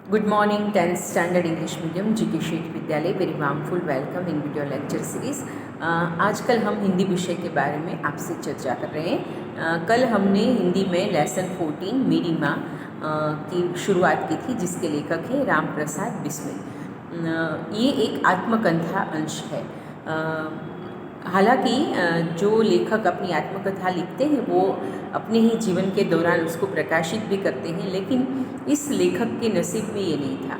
Good morning, 10th Standard English Medium, GK Sheth Vidyalaya, very warmful welcome in video lecture series. आजकल हम हिंदी विषय के बारे में आपसे चर्चा कर रहे हैं। कल हमने हिंदी में लेसन 14 मेरी माँ की शुरुआत की थी, जिसके लेखक हैं राम प्रसाद बिस्मिल। ये एक आत्मकथा अंश है। हालांकि जो लेखक अपनी आत्मकथा लिखते हैं वो अपने ही जीवन के दौरान उसको प्रकाशित भी करते हैं, लेकिन इस लेखक के नसीब में ये नहीं था,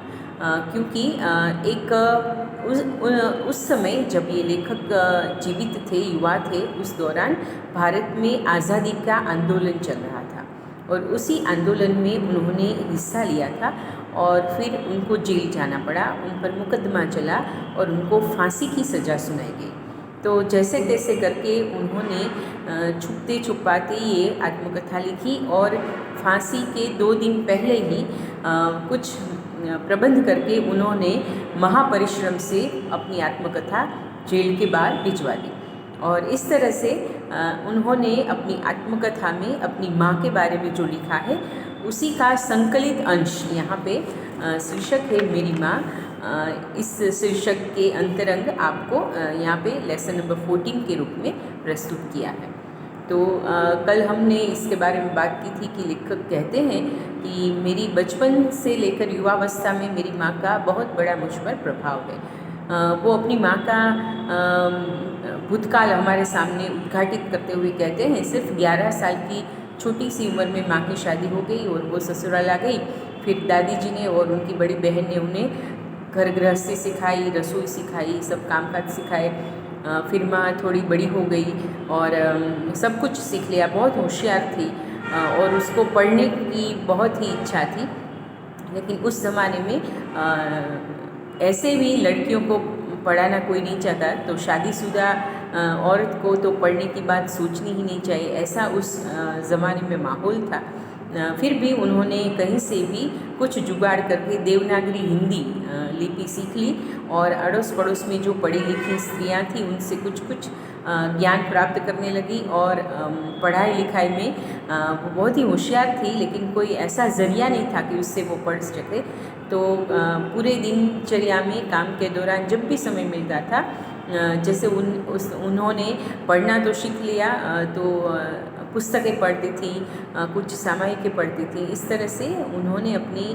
क्योंकि उस समय जब ये लेखक जीवित थे, युवा थे, उस दौरान भारत में आज़ादी का आंदोलन चल रहा था और उसी आंदोलन में उन्होंने हिस्सा लिया था और फिर उनको जेल जाना पड़ा, उन पर मुकदमा चला और उनको फांसी की सज़ा सुनाई गई। तो जैसे तैसे करके उन्होंने छुपते छुपाते ये आत्मकथा लिखी और फांसी के 2 दिन पहले ही कुछ प्रबंध करके उन्होंने महापरिश्रम से अपनी आत्मकथा जेल के बाहर भिजवा दी। और इस तरह से उन्होंने अपनी आत्मकथा में अपनी माँ के बारे में जो लिखा है उसी का संकलित अंश यहाँ पे शीर्षक है मेरी माँ। इस शीर्षक के अंतरंग आपको यहाँ पे लेसन नंबर 14 के रूप में प्रस्तुत किया है। तो कल हमने इसके बारे में बात की थी कि लेखक कहते हैं कि मेरी बचपन से लेकर युवावस्था में मेरी माँ का बहुत बड़ा मुझ पर प्रभाव है। वो अपनी माँ का भूतकाल हमारे सामने उद्घाटित करते हुए कहते हैं, सिर्फ 11 साल की छोटी सी उम्र में माँ की शादी हो गई और वो ससुराल आ गई। फिर दादी जी ने और उनकी बड़ी बहन ने उन्हें घर गृहस्थी सिखाई, रसोई सिखाई, सब कामकाज सिखाए। फिर माँ थोड़ी बड़ी हो गई और सब कुछ सीख लिया, बहुत होशियार थी और उसको पढ़ने की बहुत ही इच्छा थी। लेकिन उस ज़माने में ऐसे भी लड़कियों को पढ़ाना कोई नहीं चाहता, तो शादीशुदा औरत को तो पढ़ने की बात सोचनी ही नहीं चाहिए, ऐसा उस ज़माने में माहौल था। फिर भी उन्होंने कहीं से भी कुछ जुगाड़ करके देवनागरी हिंदी लिपि सीख ली और अड़ोस पड़ोस में जो पढ़ी लिखी स्त्रियां थी उनसे कुछ ज्ञान प्राप्त करने लगी और पढ़ाई लिखाई में वो बहुत ही होशियार थी, लेकिन कोई ऐसा ज़रिया नहीं था कि उससे वो पढ़ सके। तो पूरे दिनचर्या में काम के दौरान जब भी समय मिलता था, जैसे उन्होंने पढ़ना तो सीख लिया, तो पुस्तकें पढ़ती थी, कुछ सामयिकें पढ़ती थी। इस तरह से उन्होंने अपनी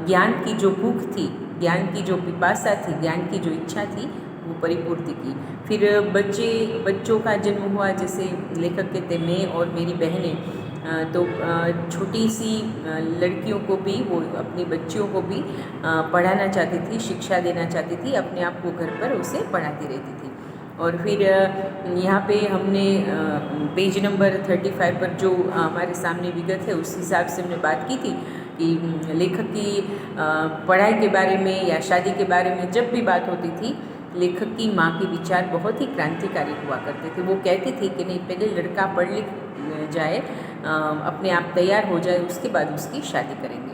ज्ञान की जो भूख थी, ज्ञान की जो पिपासा थी, ज्ञान की जो इच्छा थी, वो परिपूर्ति की। फिर बच्चों का जन्म हुआ, जैसे लेखक कहते मैं और मेरी बहनें, तो छोटी सी लड़कियों को भी, वो अपनी बच्चियों को भी पढ़ाना चाहती थी, शिक्षा देना चाहती थी, अपने आप को घर पर उसे पढ़ाती रहती थी। और फिर यहाँ पे हमने पेज नंबर 35 पर जो हमारे सामने विगत है उस हिसाब से हमने बात की थी कि लेखक की पढ़ाई के बारे में या शादी के बारे में जब भी बात होती थी, लेखक की माँ के विचार बहुत ही क्रांतिकारी हुआ करते थे। वो कहती थी कि नहीं, पहले लड़का पढ़ लिख जाए, अपने आप तैयार हो जाए, उसके बाद उसकी शादी करेंगे।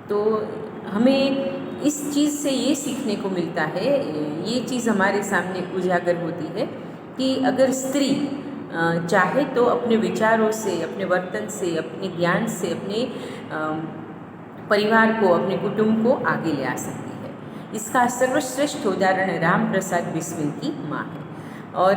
तो हमें इस चीज़ से ये सीखने को मिलता है, ये चीज़ हमारे सामने उजागर होती है कि अगर स्त्री चाहे तो अपने विचारों से, अपने वर्तन से, अपने ज्ञान से, अपने परिवार को, अपने कुटुंब को आगे ले आ सकती है। इसका सर्वश्रेष्ठ उदाहरण राम प्रसाद बिस्मिल की माँ है। और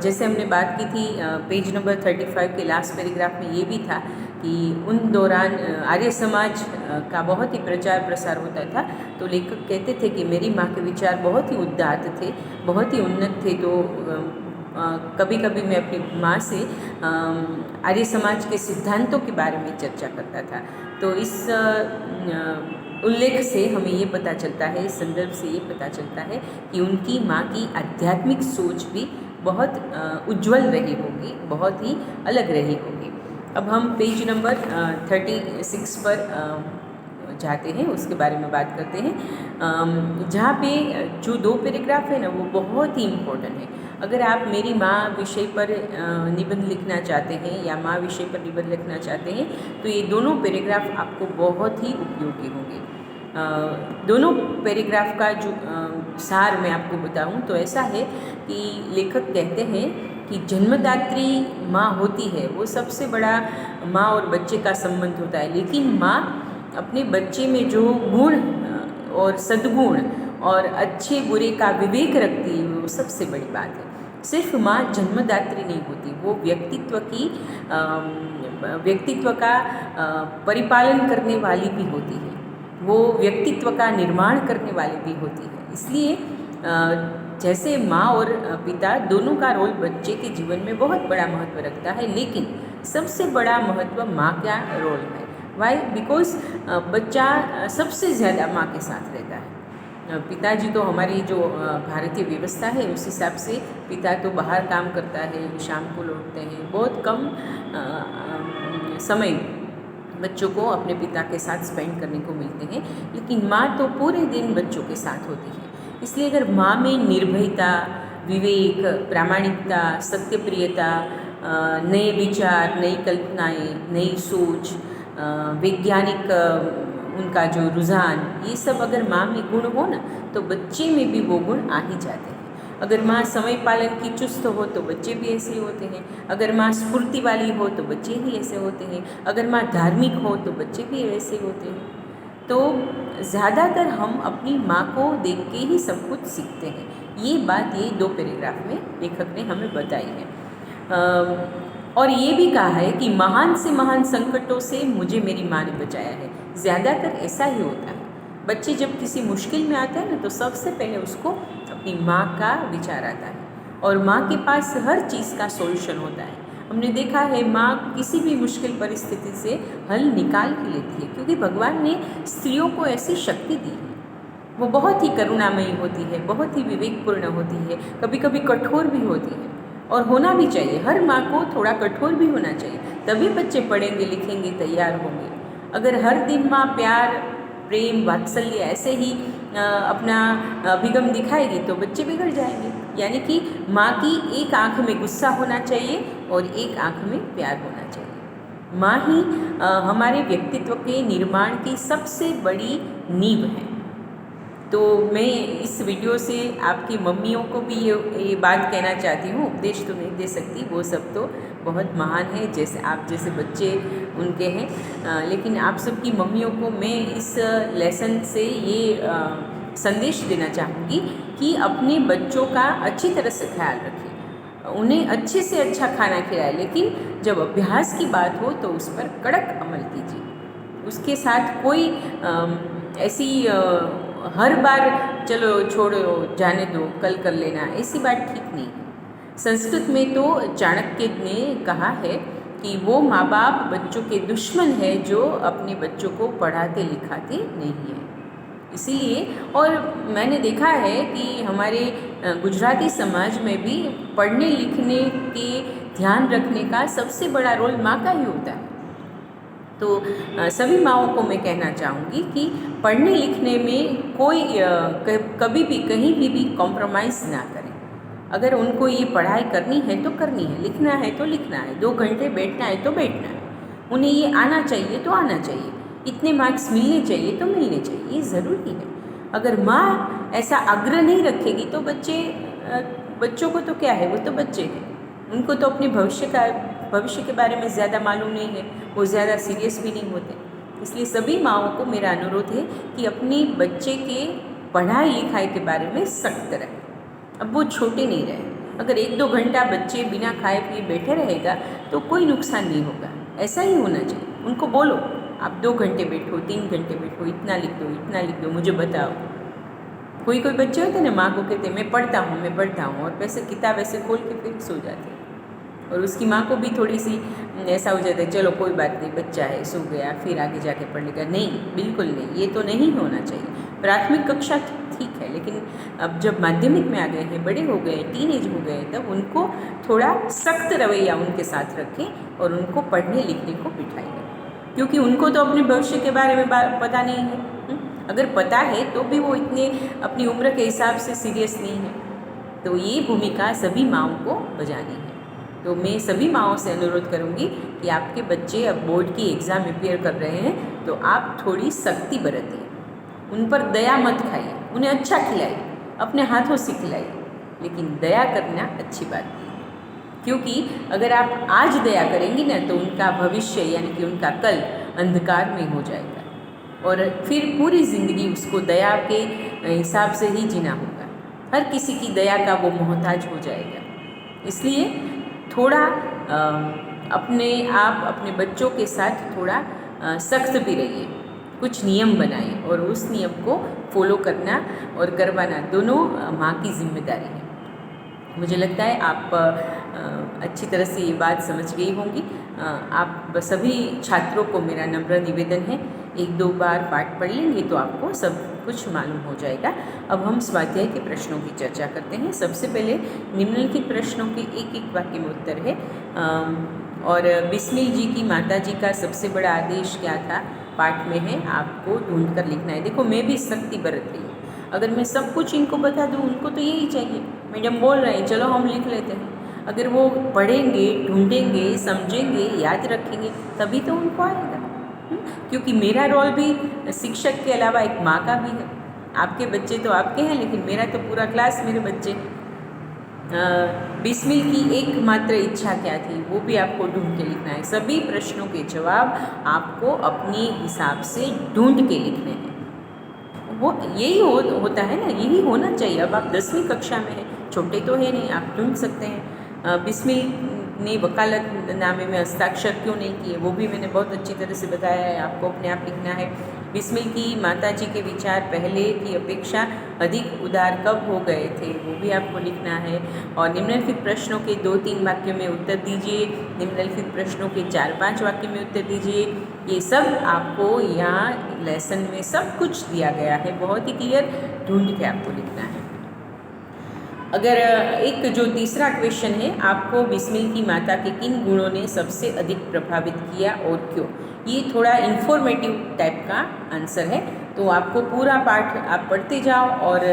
जैसे हमने बात की थी पेज नंबर 35 के लास्ट पैराग्राफ में ये भी था कि उन दौरान आर्य समाज का बहुत ही प्रचार प्रसार होता था। तो लेखक कहते थे कि मेरी माँ के विचार बहुत ही उदात्त थे, बहुत ही उन्नत थे। तो कभी कभी मैं अपनी माँ से आर्य समाज के सिद्धांतों के बारे में चर्चा करता था। तो इस उल्लेख से हमें ये पता चलता है, इस संदर्भ से ये पता चलता है कि उनकी माँ की आध्यात्मिक सोच भी बहुत उज्जवल रही होगी, बहुत ही अलग रही होगी। अब हम पेज नंबर 36 पर जाते हैं, उसके बारे में बात करते हैं, जहाँ पे जो 2 पैराग्राफ है ना वो बहुत ही इम्पोर्टेंट है। अगर आप मेरी माँ विषय पर निबंध लिखना चाहते हैं या माँ विषय पर निबंध लिखना चाहते हैं तो ये दोनों पैराग्राफ आपको बहुत ही उपयोगी होंगे। दोनों पैराग्राफ का जो सार मैं आपको बताऊं तो ऐसा है कि लेखक कहते हैं कि जन्मदात्री माँ होती है, वो सबसे बड़ा माँ और बच्चे का संबंध होता है, लेकिन माँ अपने बच्चे में जो गुण और सद्गुण और अच्छे बुरे का विवेक रखती है, वो सबसे बड़ी बात है। सिर्फ माँ जन्मदात्री नहीं होती, वो व्यक्तित्व का परिपालन करने वाली भी होती है, वो व्यक्तित्व का निर्माण करने वाली भी होती है। इसलिए जैसे माँ और पिता दोनों का रोल बच्चे के जीवन में बहुत बड़ा महत्व रखता है, लेकिन सबसे बड़ा महत्व माँ का रोल है। वाई? बिकॉज बच्चा सबसे ज़्यादा माँ के साथ रहता है। पिताजी तो हमारी जो भारतीय व्यवस्था है उस हिसाब से पिता तो बाहर काम करता है, शाम को लौटते हैं, बहुत कम समय बच्चों को अपने पिता के साथ स्पेंड करने को मिलते हैं, लेकिन माँ तो पूरे दिन बच्चों के साथ होती है। इसलिए अगर माँ में निर्भयता, विवेक, प्रामाणिकता, सत्यप्रियता, नए विचार, नई कल्पनाएँ, नई सोच, वैज्ञानिक उनका जो रुझान, ये सब अगर माँ में गुण हो ना तो बच्चे में भी वो गुण आ ही जाते हैं। अगर माँ समय पालन की चुस्त हो तो बच्चे भी ऐसे ही होते हैं। अगर माँ स्फूर्ति वाली हो तो बच्चे ही ऐसे होते हैं। अगर माँ धार्मिक हो तो बच्चे भी ऐसे होते हैं। तो ज़्यादातर हम अपनी माँ को देख के ही सब कुछ सीखते हैं। ये बात ये 2 पैराग्राफ में लेखक ने हमें बताई है। और ये भी कहा है कि महान से महान संकटों से मुझे मेरी माँ ने बचाया है। ज़्यादातर ऐसा ही होता है। बच्चे जब किसी मुश्किल में आते हैं ना तो सबसे पहले उसको अपनी माँ का विचार आता है, और माँ के पास हर चीज़ का सॉल्यूशन होता है। हमने देखा है माँ किसी भी मुश्किल परिस्थिति से हल निकाल ही लेती है, क्योंकि भगवान ने स्त्रियों को ऐसी शक्ति दी है। वो बहुत ही करुणामयी होती है, बहुत ही विवेकपूर्ण होती है, कभी कभी कठोर भी होती है, और होना भी चाहिए। हर माँ को थोड़ा कठोर भी होना चाहिए, तभी बच्चे पढ़ेंगे, लिखेंगे, तैयार होंगे। अगर हर दिन माँ प्यार, प्रेम, वात्सल्य ऐसे ही अपना अभिगम दिखाएगी तो बच्चे बिगड़ जाएंगे। यानी कि माँ की एक आँख में गुस्सा होना चाहिए और एक आँख में प्यार होना चाहिए। माँ ही हमारे व्यक्तित्व के निर्माण की सबसे बड़ी नींव है। तो मैं इस वीडियो से आपकी मम्मियों को भी ये बात कहना चाहती हूँ। उपदेश तो नहीं दे सकती, वो सब तो बहुत महान है, जैसे आप जैसे बच्चे उनके हैं, लेकिन आप सबकी मम्मियों को मैं इस लेसन से ये संदेश देना चाहूँगी कि अपने बच्चों का अच्छी तरह से ख्याल रखें, उन्हें अच्छे से अच्छा खाना खिलाएं, लेकिन जब अभ्यास की बात हो तो उस पर कड़क अमल कीजिए। उसके साथ कोई ऐसी हर बार चलो छोड़ो, जाने दो, कल कर लेना, ऐसी बात ठीक नहीं है। संस्कृत में तो चाणक्य ने कहा है कि वो माँ बाप बच्चों के दुश्मन है जो अपने बच्चों को पढ़ाते लिखाते नहीं है। इसीलिए, और मैंने देखा है कि हमारे गुजराती समाज में भी पढ़ने लिखने के ध्यान रखने का सबसे बड़ा रोल माँ का ही होता है। तो सभी माँओं को मैं कहना चाहूँगी कि पढ़ने लिखने में कोई कभी भी कहीं भी कॉम्प्रोमाइज़ ना करें। अगर उनको ये पढ़ाई करनी है तो करनी है, लिखना है तो लिखना है, 2 घंटे बैठना है तो बैठना है, उन्हें ये आना चाहिए तो आना चाहिए, इतने मार्क्स मिलने चाहिए तो मिलने चाहिए, ये ज़रूरी है। अगर माँ ऐसा आग्रह नहीं रखेगी तो बच्चों को तो क्या है, वो तो बच्चे हैं, उनको तो अपने भविष्य के बारे में ज़्यादा मालूम नहीं है, वो ज़्यादा सीरियस भी नहीं होते। इसलिए सभी माँओं को मेरा अनुरोध है कि अपने बच्चे के पढ़ाई लिखाई के बारे में सख्त रहें। अब वो छोटे नहीं रहे, अगर 1-2 घंटा बच्चे बिना खाए पिए बैठे रहेगा तो कोई नुकसान नहीं होगा, ऐसा ही होना चाहिए। उनको बोलो आप 2 घंटे बैठो, 3 घंटे बैठो, इतना लिख दो, मुझे बताओ। कोई बच्चे होते हैं ना, माँ को कहते मैं पढ़ता हूँ, और वैसे किताब ऐसे खोल के फिर सो जाते हैं, और उसकी माँ को भी थोड़ी सी ऐसा हो जाता है, चलो कोई बात नहीं, बच्चा है, सो गया, फिर आगे जाके पढ़ लेगा। नहीं, बिल्कुल नहीं, ये तो नहीं होना चाहिए। प्राथमिक कक्षा ठीक है, लेकिन अब जब माध्यमिक में आ गए हैं, बड़े हो गए, टीनेज हो गए, तब उनको थोड़ा सख्त रवैया उनके साथ रखें और उनको पढ़ने लिखने को बिठाइए, क्योंकि उनको तो अपने भविष्य के बारे में पता नहीं है। अगर पता है तो भी वो इतने अपनी उम्र के हिसाब से सीरियस नहीं है। तो ये भूमिका सभी माँओं को बजानी है। तो मैं सभी माँओं से अनुरोध करूँगी कि आपके बच्चे अब बोर्ड की एग्ज़ाम प्रिपेयर कर रहे हैं तो आप थोड़ी सख्ती बरतिए, उन पर दया मत खाइए, उन्हें अच्छा खिलाइए, अपने हाथों से खिलाइए, लेकिन दया करना अच्छी बात नहीं है, क्योंकि अगर आप आज दया करेंगी ना तो उनका भविष्य यानी कि उनका कल अंधकार में हो जाएगा। और फिर पूरी ज़िंदगी उसको दया के हिसाब से ही जीना होगा। हर किसी की दया का वो मोहताज हो जाएगा। इसलिए थोड़ा अपने आप अपने बच्चों के साथ थोड़ा सख्त भी रहिए, कुछ नियम बनाइए और उस नियम को फॉलो करना और करवाना दोनों माँ की जिम्मेदारी है। मुझे लगता है आप अच्छी तरह से ये बात समझ गई होंगी। आप सभी छात्रों को मेरा नम्र निवेदन है, 1-2 बार पाठ पढ़ लेंगे तो आपको सब कुछ मालूम हो जाएगा। अब हम स्वाध्याय के प्रश्नों की चर्चा करते हैं। सबसे पहले निम्नलिखित प्रश्नों के एक वाक्य में उत्तर है। और बिस्मिल जी की माता जी का सबसे बड़ा आदेश क्या था, पाठ में है, आपको ढूंढ कर लिखना है। देखो मैं भी सख्ती बरत रही हूँ, अगर मैं सब कुछ इनको बता दूँ, उनको तो यही चाहिए, मैडम बोल रहे हैं चलो हम लिख लेते हैं। अगर वो पढ़ेंगे, ढूंढेंगे, समझेंगे, याद रखेंगे तभी तो उनको आएगा। क्योंकि मेरा रोल भी शिक्षक के अलावा एक माँ का भी है। आपके बच्चे तो आपके हैं, लेकिन मेरा तो पूरा क्लास मेरे बच्चे। बिस्मिल की एकमात्र इच्छा क्या थी, वो भी आपको ढूंढ के लिखना है। सभी प्रश्नों के जवाब आपको अपने हिसाब से ढूंढ के लिखने हैं। वो यही होता है ना, यही होना चाहिए। अब आप 10वीं कक्षा में हैं, छोटे तो है नहीं, आप ढूंढ सकते हैं। बिस्मिल ने वकालतनामे में हस्ताक्षर क्यों नहीं किए, वो भी मैंने बहुत अच्छी तरह से बताया है, आपको अपने आप लिखना है। बिस्मिल की माताजी के विचार पहले की अपेक्षा अधिक उदार कब हो गए थे, वो भी आपको लिखना है। और निम्नलिखित प्रश्नों के 2-3 वाक्यों में उत्तर दीजिए, निम्नलिखित प्रश्नों के 4-5 वाक्यों में उत्तर दीजिए। ये सब आपको यहाँ लेसन में सब कुछ दिया गया है, बहुत ही क्लियर, ढूंढ के आपको लिखना है। अगर एक जो तीसरा क्वेश्चन है, आपको बिस्मिल की माता के किन गुणों ने सबसे अधिक प्रभावित किया और क्यों, ये थोड़ा इन्फॉर्मेटिव टाइप का आंसर है। तो आपको पूरा पाठ आप पढ़ते जाओ और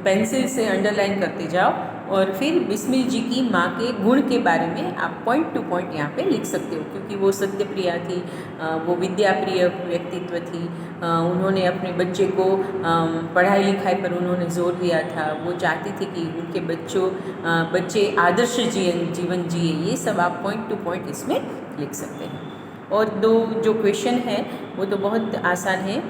पेंसिल से अंडरलाइन करते जाओ और फिर बिस्मिल जी की माँ के गुण के बारे में आप पॉइंट टू पॉइंट यहाँ पे लिख सकते हो। क्योंकि वो सत्यप्रिया थी, वो विद्याप्रिय व्यक्तित्व थी, उन्होंने अपने बच्चे को पढ़ाई लिखाई पर उन्होंने जोर दिया था। वो चाहती थी कि उनके बच्चे आदर्श जीवन जिए। ये सब आप पॉइंट टू पॉइंट इसमें लिख सकते हैं। और 2 जो क्वेश्चन है वो तो बहुत आसान है।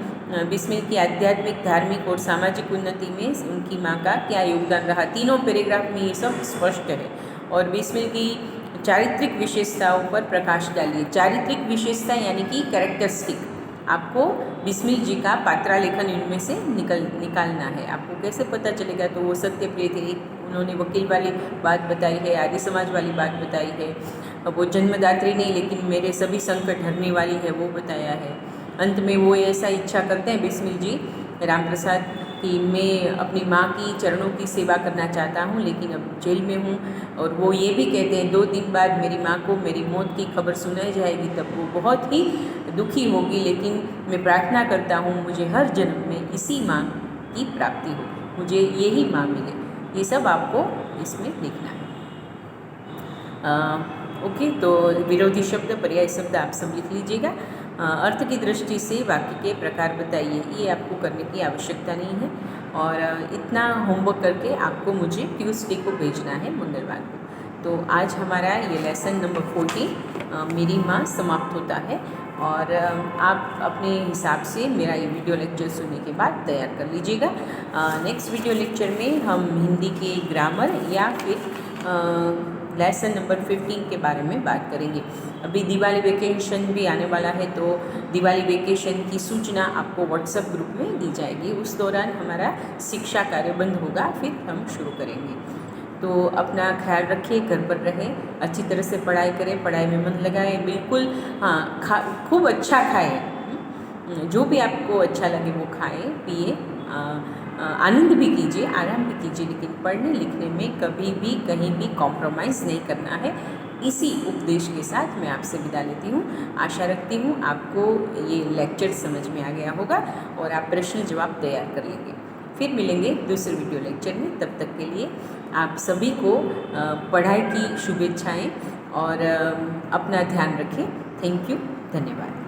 बिस्मिल की आध्यात्मिक, धार्मिक और सामाजिक उन्नति में उनकी माँ का क्या योगदान रहा, तीनों पैराग्राफ में ये सब स्पष्ट है। और बिस्मिल की चारित्रिक विशेषताओं पर प्रकाश डालिए। चारित्रिक विशेषता यानी कि कैरेक्टरिस्टिक, आपको बिस्मिल जी का पात्रालेखन इनमें से निकालना है। आपको कैसे पता चलेगा, तो वो सत्यप्रिय थे, उन्होंने वकील वाली बात बताई है, आर्य समाज वाली बात बताई है, वो जन्मदात्री नहीं लेकिन मेरे सभी संकट हरने वाली है, वो बताया है। अंत में वो ऐसा इच्छा करते हैं बिस्मिल जी राम प्रसाद कि मैं अपनी माँ की चरणों की सेवा करना चाहता हूँ, लेकिन अब जेल में हूँ। और वो ये भी कहते हैं 2 दिन बाद मेरी माँ को मेरी मौत की खबर सुनाई जाएगी, तब वो बहुत ही दुखी होगी, लेकिन मैं प्रार्थना करता हूँ मुझे हर जन्म में इसी माँ की प्राप्ति हो, मुझे यही माँ मिले। ये सब आपको इसमें लिखना है। ओके, तो विरोधी शब्द, पर्याय शब्द आप सब लिख लीजिएगा। अर्थ की दृष्टि से वाक्य के प्रकार बताइए, ये आपको करने की आवश्यकता नहीं है। और इतना होमवर्क करके आपको मुझे ट्यूसडे को भेजना है, मंगलवार को। तो आज हमारा ये लेसन नंबर 14 मेरी माँ समाप्त होता है। और आप अपने हिसाब से मेरा ये वीडियो लेक्चर सुनने के बाद तैयार कर लीजिएगा। नेक्स्ट वीडियो लेक्चर में हम हिंदी के ग्रामर या फिर लेसन नंबर 15 के बारे में बात करेंगे। अभी दिवाली वेकेशन भी आने वाला है, तो दिवाली वेकेशन की सूचना आपको व्हाट्सएप ग्रुप में दी जाएगी। उस दौरान हमारा शिक्षा कार्य बंद होगा, फिर हम शुरू करेंगे। तो अपना ख्याल रखिए, घर पर रहें, अच्छी तरह से पढ़ाई करें, पढ़ाई में मन लगाएं, बिल्कुल हाँ, खूब अच्छा खाएं, जो भी आपको अच्छा लगे वो खाएं पिए, आनंद भी कीजिए, आराम भी कीजिए, लेकिन पढ़ने लिखने में कभी भी कहीं भी कॉम्प्रोमाइज़ नहीं करना है। इसी उपदेश के साथ मैं आपसे विदा लेती हूँ। आशा रखती हूँ आपको ये लेक्चर समझ में आ गया होगा और आप प्रश्न जवाब तैयार कर लेंगे। फिर मिलेंगे दूसरे वीडियो लेक्चर में। तब तक के लिए आप सभी को पढ़ाई की शुभेच्छाएँ और अपना ध्यान रखें। थैंक यू, धन्यवाद।